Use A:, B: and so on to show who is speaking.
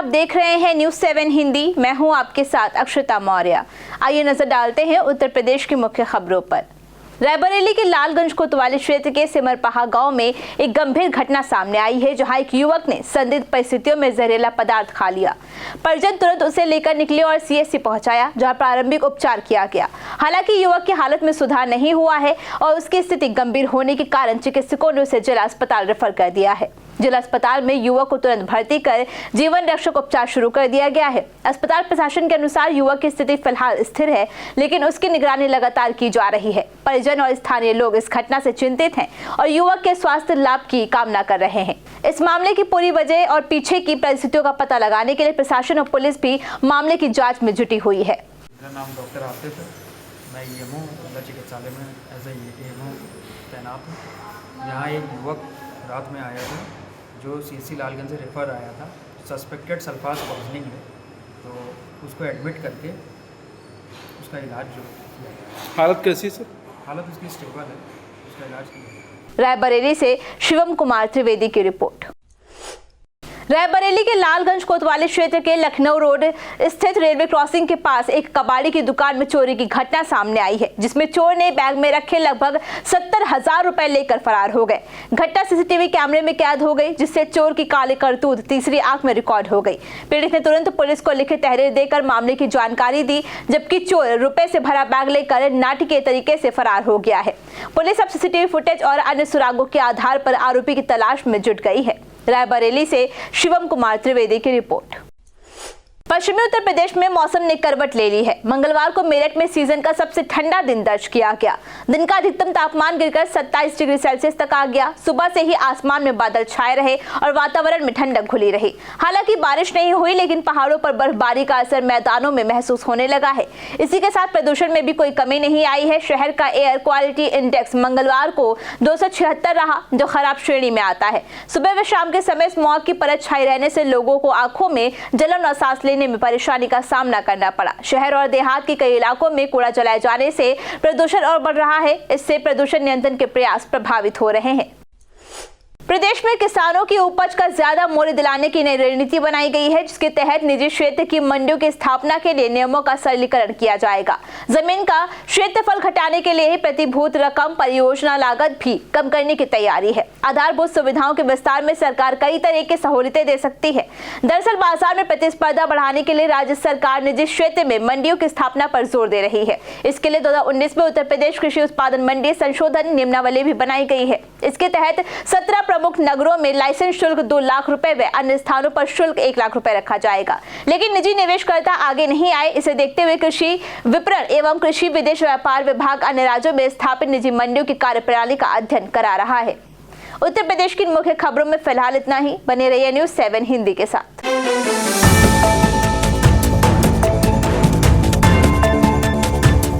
A: देख रहे हैं न्यूज़ 7 हिंदी। मैं हूं आपके साथ अक्षता मौर्य। आइए नजर डालते हैं उत्तर प्रदेश की मुख्य खबरों पर। रायबरेली के लालगंज कोतवाली क्षेत्र के सिमरपहा गांव में एक गंभीर घटना सामने आई है, जहां एक युवक ने संदिग्ध परिस्थितियों में जहरीला पदार्थ खा लिया। परिजन तुरंत उसे लेकर निकले और सीएचसी पहुंचाया, जहां प्रारंभिक उपचार किया गया। हालांकि युवक की हालत में सुधार नहीं हुआ है और उसकी स्थिति गंभीर होने के कारण चिकित्सकों ने उसे जिला अस्पताल रेफर कर दिया है। जिला अस्पताल में युवक को तुरंत भर्ती कर जीवन रक्षक उपचार शुरू कर दिया गया है। अस्पताल प्रशासन के अनुसार युवक की स्थिति फिलहाल स्थिर है, लेकिन उसकी निगरानी लगातार की जा रही है। परिजन और स्थानीय लोग इस घटना से चिंतित हैं और युवक के स्वास्थ्य लाभ की कामना कर रहे हैं। इस मामले की पूरी वजह और पीछे की परिस्थितियों का पता लगाने के लिए प्रशासन और पुलिस भी मामले की जाँच में जुटी हुई है।
B: मेरा नाम डॉक्टर आतिफ है। मैं ईएमओ जिला चिकित्सालय में एज ईएमओ तैनात हूँ। यहाँ एक युवक रात में आया था जो सीएचसी लालगंज से रेफर आया था। सस्पेक्टेड सल्फास पॉइजनिंग है, तो उसको एडमिट करके उसका इलाज जो
C: हालत कैसी सर?
B: हालत उसकी स्टेबल है, उसका इलाज किया।
A: रायबरेली से शिवम कुमार त्रिवेदी की रिपोर्ट। रायबरेली के लालगंज कोतवाली क्षेत्र के लखनऊ रोड स्थित रेलवे क्रॉसिंग के पास एक कबाड़ी की दुकान में चोरी की घटना सामने आई है, जिसमें चोर ने बैग में रखे लगभग 70,000 रुपए लेकर फरार हो गए। घटना सीसीटीवी कैमरे में कैद हो गई, जिससे चोर की काली करतूत तीसरी आंख में रिकॉर्ड हो गई। पीड़ित ने तुरंत पुलिस को लिखित तहरीर देकर मामले की जानकारी दी, जबकि चोर रुपए से भरा बैग लेकर नाटकीय तरीके से फरार हो गया है। पुलिस अब सीसीटीवी फुटेज और अन्य सुरागों के आधार पर आरोपी की तलाश में जुट गई है। रायबरेली से शिवम कुमार त्रिवेदी की रिपोर्ट। पश्चिमी उत्तर प्रदेश में मौसम ने करवट ले ली है। मंगलवार को मेरठ में सीजन का सबसे ठंडा दिन दर्ज किया गया। दिन का अधिकतम तापमान गिरकर 27 डिग्री सेल्सियस तक आ गया। सुबह से ही आसमान में बादल छाए रहे और वातावरण में ठंडक घुली रही। हालांकि बारिश नहीं हुई, लेकिन पहाड़ों पर बर्फबारी का असर मैदानों में महसूस होने लगा है। इसी के साथ प्रदूषण में भी कोई कमी नहीं आई है। शहर का एयर क्वालिटी इंडेक्स मंगलवार को 276 रहा, जो खराब श्रेणी में आता है। सुबह व शाम के समय स्मॉग की परत छाई रहने से लोगों को आंखों में जलन और सांस लेने में परेशानी का सामना करना पड़ा। शहर और देहात के कई इलाकों में कूड़ा जलाए जाने से प्रदूषण और बढ़ रहा है। इससे प्रदूषण नियंत्रण के प्रयास प्रभावित हो रहे हैं। प्रदेश में किसानों की उपज का ज्यादा मूल्य दिलाने की नई रणनीति बनाई गई है, जिसके तहत निजी क्षेत्र की मंडियों की स्थापना के लिए नियमों का सरलीकरण किया जाएगा। जमीन का क्षेत्रफल घटाने के लिए ही प्रतिभूत रकम, परियोजना लागत भी कम करने की तैयारी है। आधारभूत सुविधाओं के विस्तार में सरकार कई तरह की सहूलियतें दे सकती है। दरअसल बाजार में प्रतिस्पर्धा बढ़ाने के लिए राज्य सरकार निजी क्षेत्र में मंडियों की स्थापना पर जोर दे रही है। इसके लिए 2019 में उत्तर प्रदेश कृषि उत्पादन मंडी संशोधन नियमावली भी बनाई गई है। इसके तहत 17 प्रमुख नगरों में लाइसेंस शुल्क 2 लाख रुपए व अन्य स्थानों पर शुल्क 1 लाख रुपए रखा जाएगा। लेकिन निजी निवेशकर्ता आगे नहीं आए। इसे देखते हुए कृषि विपणन एवं कृषि विदेश व्यापार विभाग अन्य राज्यों में स्थापित निजी मंडियों की कार्यप्रणाली का अध्ययन करा रहा है। उत्तर प्रदेश की मुख्य खबरों में फिलहाल इतना ही। बने रहिए न्यूज़ 7 हिंदी के साथ।